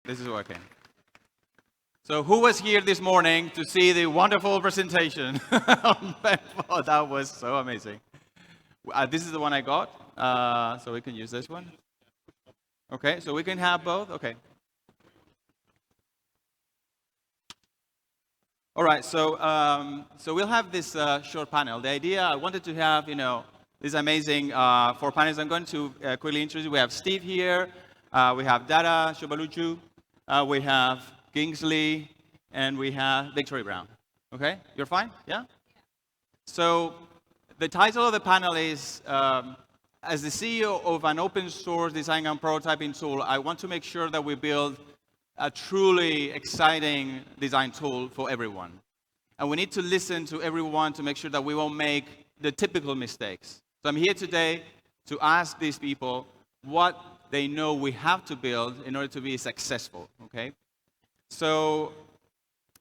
This is working. So who was here this morning to see the wonderful presentation on Penpot? That was so amazing. This is the one I got, so we can use this one. Okay, so we can have both? Okay. All right, so we'll have this short panel. The idea, I wanted to have, this amazing 4 panels. I'm going to quickly introduce. We have Steve here, we have Dara Shobaluchu, we have Kingsley, and we have Victory Brown. Okay, you're fine? Yeah? So the title of the panel is, as the CEO of an open source design and prototyping tool, I want to make sure that we build a truly exciting design tool for everyone. And we need to listen to everyone to make sure that we won't make the typical mistakes. So I'm here today to ask these people what they know we have to build in order to be successful, okay? So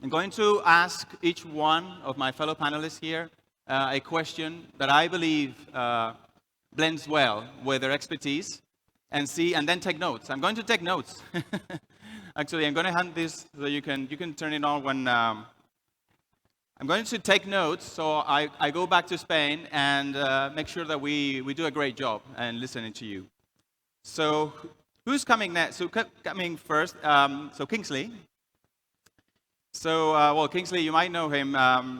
I'm going to ask each one of my fellow panelists here a question that I believe blends well with their expertise, and then take notes. I'm going to take notes. Actually, I'm going to hand this so you can turn it on when I'm going to take notes. So I go back to Spain and make sure that we do a great job and listening to you. So who's coming next? So coming first. So Kingsley. So well, Kingsley, you might know him.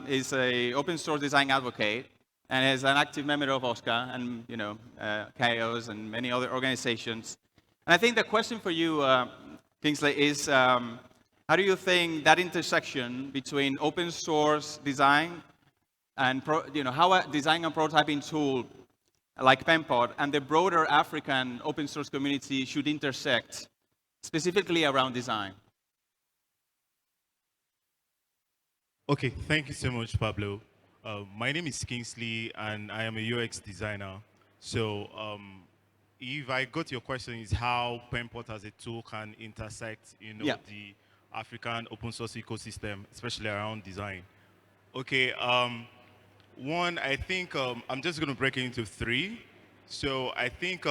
Is a open source design advocate and is an active member of OSCA and Chaos and many other organizations. And I think the question for you, Kingsley, is how do you think that intersection between open source design and how a design and prototyping tool like Penpot and the broader African open source community should intersect, specifically around design? Okay, thank you so much, Pablo. My name is Kingsley, and I am a UX designer. So if I got your question is how Penpot as a tool can intersect, the African open source ecosystem, especially around design. Okay, one, I think I'm just going to break it into 3. So I think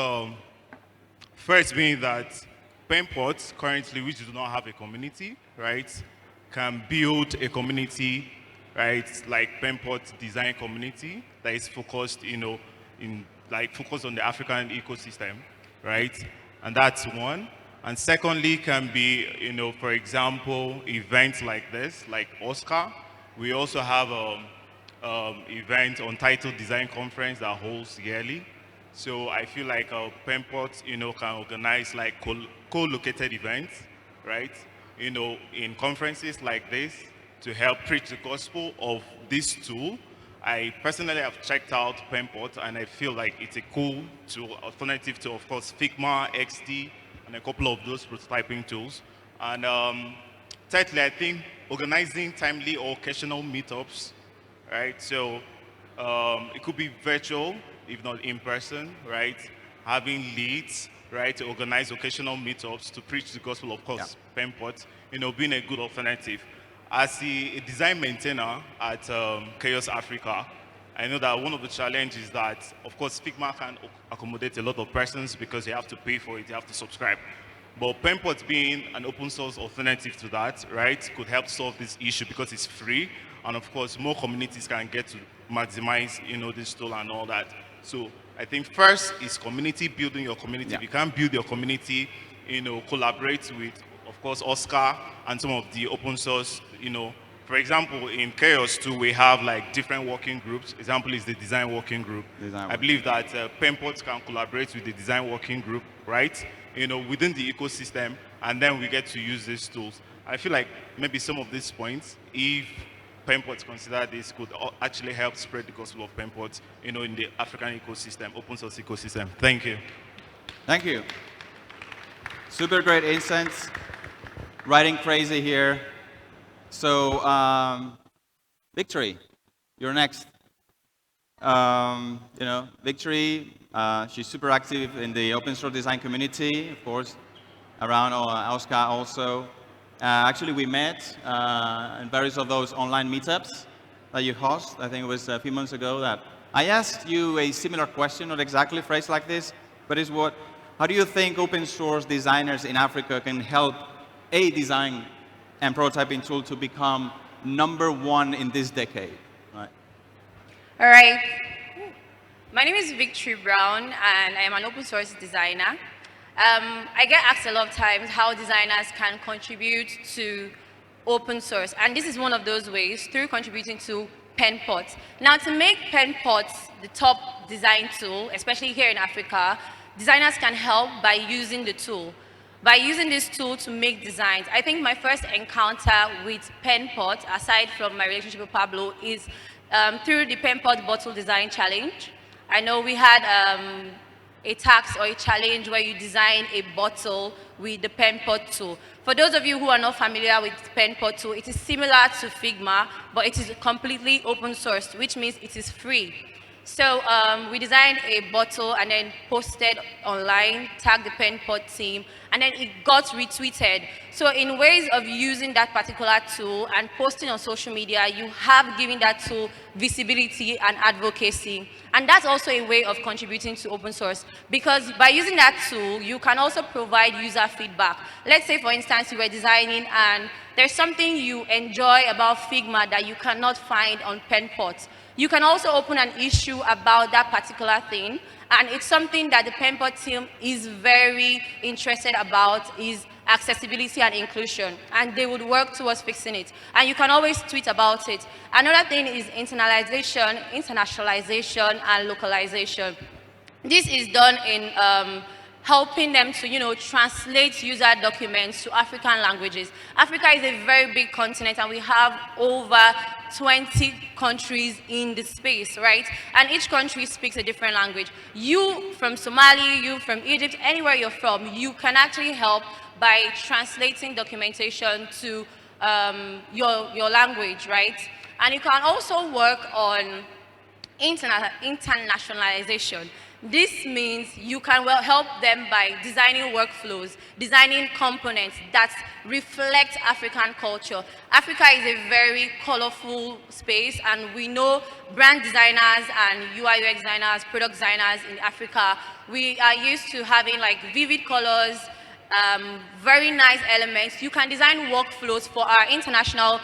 first being that Penpot currently, which do not have a community, right, can build a community, right, like Penpot design community that is focused, focused on the African ecosystem, right? And that's one. And secondly can be, for example, events like this, like OSCA. We also have event on Title Design Conference that holds yearly. So I feel like Penpot, can organize like co-located events, right? In conferences like this to help preach the gospel of this tool. I personally have checked out Penpot and I feel like it's a cool tool, alternative to, of course, Figma, XD, and a couple of those prototyping tools. And thirdly, I think organizing timely or occasional meetups, right? So it could be virtual, if not in person, right? Having leads, right, to organize occasional meetups to preach the gospel, of course, Penpot, being a good alternative. As a design maintainer at Chaos Africa, I know that one of the challenges is that, of course, Figma can accommodate a lot of persons because you have to pay for it, you have to subscribe. But Penpot being an open source alternative to that, right, could help solve this issue because it's free. And of course, more communities can get to maximize, this tool and all that. So I think first is community, building your community. If you can't build your community, collaborate with, of course, OSCA and some of the open source, for example, in Chaos too, we have like different working groups. Example is the design working group. I believe that Penpot can collaborate with the design working group, right? Within the ecosystem, and then we get to use these tools. I feel like maybe some of these points, if Penpot consider this, could actually help spread the gospel of Penpot, in the African ecosystem, open source ecosystem. Thank you. Thank you. Super great insights. Writing crazy here. So, Victory, you're next. Victory, she's super active in the open source design community, of course, around OSCA also. Actually, we met in various of those online meetups that you host. I think it was a few months ago that I asked you a similar question, not exactly phrased like this, but it's how do you think open source designers in Africa can help a design and prototyping tool to become #1 in this decade? Right. All right. My name is Victory Brown, and I am an open source designer. I get asked a lot of times how designers can contribute to open source, and this is one of those ways, through contributing to Penpot. Now, to make Penpot the top design tool, especially here in Africa, designers can help by using the tool. By using this tool to make designs. I think my first encounter with Penpot, aside from my relationship with Pablo, is through the Penpot Bottle Design Challenge. I know we had a task or a challenge where you design a bottle with the Penpot tool. For those of you who are not familiar with Penpot tool, it is similar to Figma, but it is completely open source, which means it is free. So we designed a bottle and then posted online, tagged the Penpot team, and then it got retweeted. So in ways of using that particular tool and posting on social media, you have given that tool visibility and advocacy. And that's also a way of contributing to open source, because by using that tool, you can also provide user feedback. Let's say, for instance, you were designing and there's something you enjoy about Figma that you cannot find on Penpot. You can also open an issue about that particular thing, and it's something that the Penpot team is very interested about, is accessibility and inclusion, and they would work towards fixing it. And you can always tweet about it. Another thing is internationalization, and localization. This is done in helping them to, translate user documents to African languages. Africa is a very big continent, and we have over 20 countries in the space, right? And each country speaks a different language. You from Somali, you from Egypt, anywhere you're from, you can actually help by translating documentation to your language, right? And you can also work on internationalization. This means you can help them by designing workflows, designing components that reflect African culture. Africa is a very colorful space, and we know brand designers and UI/UX designers, product designers in Africa, we are used to having like vivid colors, very nice elements. You can design workflows for our international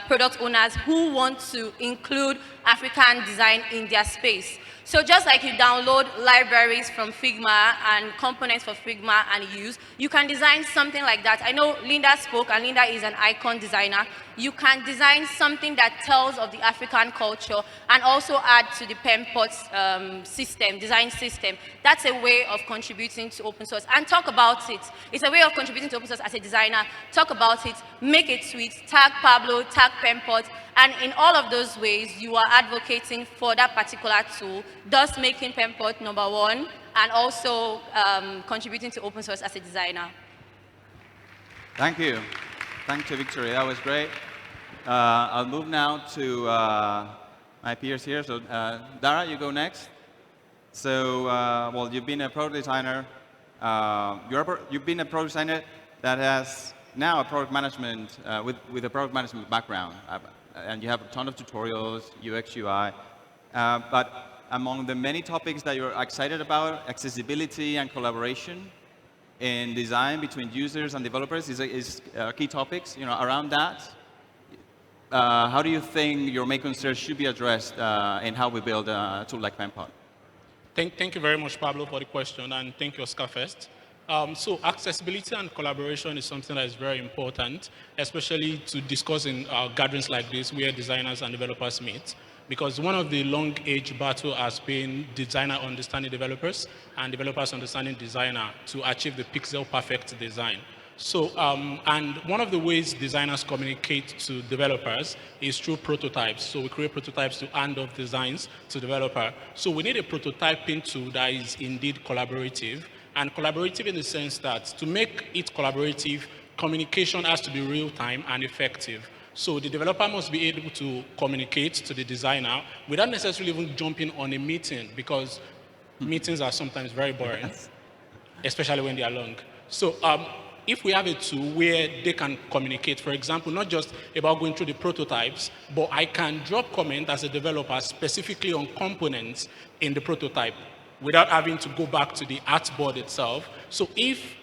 product owners who want to include African design in their space. So just like you download libraries from Figma and components for Figma and use, you can design something like that. I know Linda spoke, and Linda is an icon designer. You can design something that tells of the African culture and also add to the Penpot design system. That's a way of contributing to open source. And talk about it. It's a way of contributing to open source as a designer. Talk about it, make a tweet, tag Pablo, tag Penpot, and in all of those ways, you are advocating for that particular tool, thus making Penpot #1 and also contributing to open source as a designer. Thank you. Thank you, Victoria. That was great. I'll move now to my peers here. So, Dara, you go next. So, well, you've been a product designer. You've been a product designer that has now a product management, with a product management background. And you have a ton of tutorials, UX, UI. But among the many topics that you're excited about, accessibility and collaboration in design between users and developers is key topics. Around that, how do you think your main concerns should be addressed in how we build a tool like Penpot? Thank you very much, Pablo, for the question, and thank you, Oscar, first. So accessibility and collaboration is something that is very important, especially to discuss in gatherings like this where designers and developers meet. Because one of the long-age battle has been designer understanding developers and developers understanding designer to achieve the pixel-perfect design. So, and one of the ways designers communicate to developers is through prototypes. So we create prototypes to hand off designs to developer. So we need a prototyping tool that is indeed collaborative, and collaborative in the sense that to make it collaborative, communication has to be real-time and effective. So the developer must be able to communicate to the designer without necessarily even jumping on a meeting, because meetings are sometimes very boring, especially when they are long. So if we have a tool where they can communicate, for example, not just about going through the prototypes, but I can drop comment as a developer specifically on components in the prototype without having to go back to the artboard itself. So if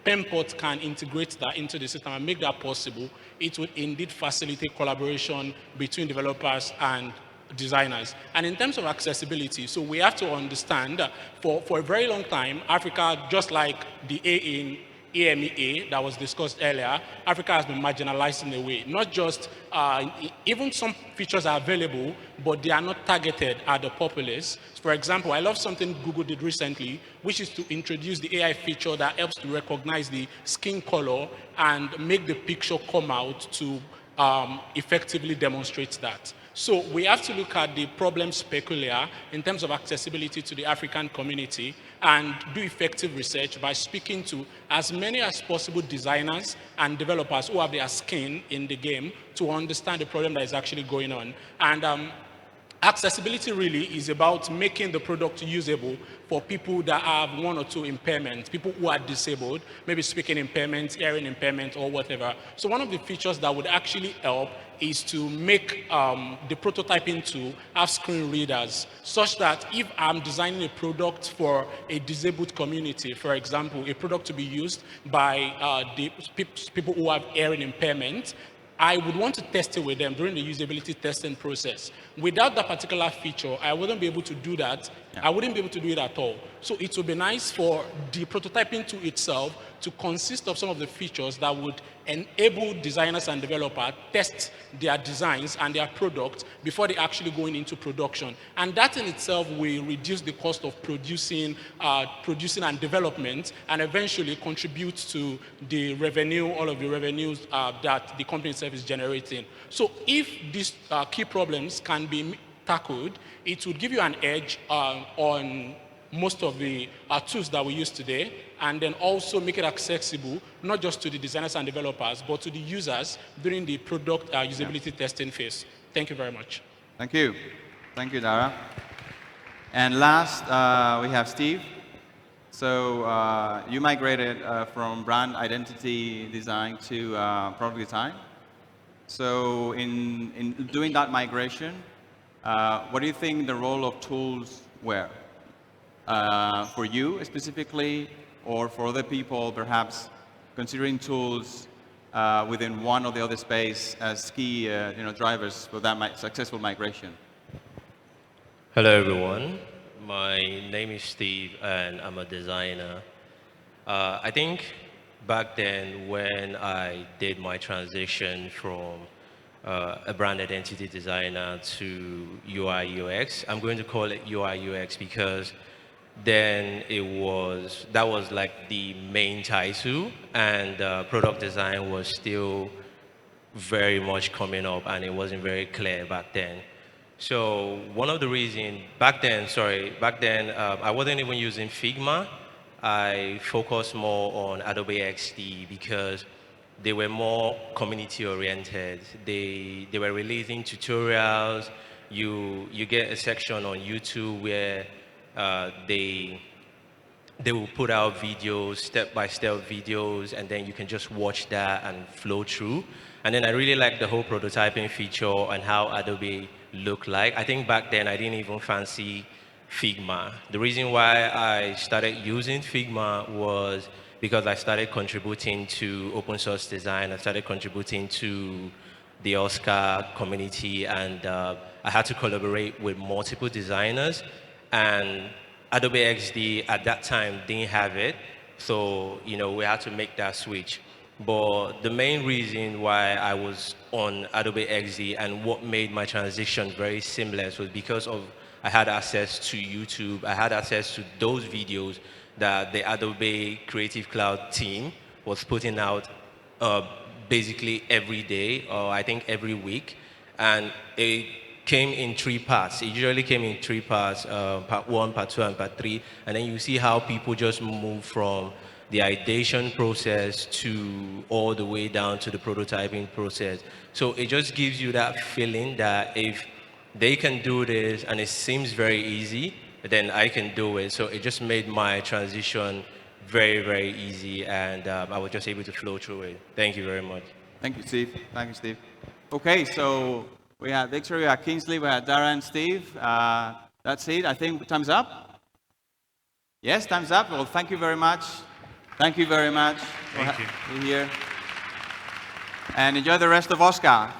Penpot can integrate that into the system and make that possible, it would indeed facilitate collaboration between developers and designers. And in terms of accessibility, so we have to understand that for a very long time, Africa, just like the A in EMEA that was discussed earlier, Africa has been marginalized in a way. Not just, even some features are available, but they are not targeted at the populace. For example, I love something Google did recently, which is to introduce the AI feature that helps to recognize the skin color and make the picture come out to effectively demonstrate that. So we have to look at the problems peculiar in terms of accessibility to the African community and do effective research by speaking to as many as possible designers and developers who have their skin in the game to understand the problem that is actually going on. And accessibility really is about making the product usable for people that have one or two impairments, people who are disabled, maybe speaking impairment, hearing impairment, or whatever. So one of the features that would actually help is to make the prototyping tool have screen readers, such that if I'm designing a product for a disabled community, for example, a product to be used by the people who have hearing impairment, I would want to test it with them during the usability testing process. Without that particular feature, I wouldn't be able to do that. Yeah. I wouldn't be able to do it at all. So it would be nice for the prototyping tool itself to consist of some of the features that would enable designers and developers test their designs and their products before they actually going into production. And that in itself will reduce the cost of producing and development, and eventually contribute to the revenue, all of the revenues that the company itself is generating. So if these key problems can be tackled, it would give you an edge on most of the tools that we use today, and then also make it accessible, not just to the designers and developers, but to the users during the product usability testing phase. Thank you very much. Thank you. Thank you, Dara. And last, we have Steve. So you migrated from brand identity design to product design. So in doing that migration, what do you think the role of tools were? For you specifically, or for other people perhaps considering tools within one or the other space as key drivers for that successful migration? Hello everyone, my name is Steve and I'm a designer. I think back then when I did my transition from a brand identity designer to UI UX, I'm going to call it UI UX because then that was like the main title, and product design was still very much coming up and it wasn't very clear back then. So one of the reasons back then I wasn't even using Figma. I focused more on Adobe XD because they were more community oriented. They were releasing tutorials. You get a section on YouTube where they will put out videos, step-by-step videos, and then you can just watch that and flow through. And then I really like the whole prototyping feature and how Adobe looked like. I think back then I didn't even fancy Figma. The reason why I started using Figma was because I started contributing to open source design. I started contributing to the Oscar community, and I had to collaborate with multiple designers. And Adobe XD at that time didn't have it, so we had to make that switch. But the main reason why I was on Adobe XD and what made my transition very seamless was because I had access to YouTube. I had access to those videos that the Adobe Creative Cloud team was putting out basically every day, or I think every week, and it came in 3 parts. It usually came in 3 parts, part 1, part 2, and part 3. And then you see how people just move from the ideation process to all the way down to the prototyping process. So it just gives you that feeling that if they can do this and it seems very easy, then I can do it. So it just made my transition very, very easy, and I was just able to flow through it. Thank you very much. Thank you, Steve. Thank you, Steve. Okay, so we had Victor, we had Kingsley, we had Dara and Steve. That's it. I think time's up. Yes, time's up. Well, thank you very much. Thank you very much Thank you. for being here. And enjoy the rest of Oscar.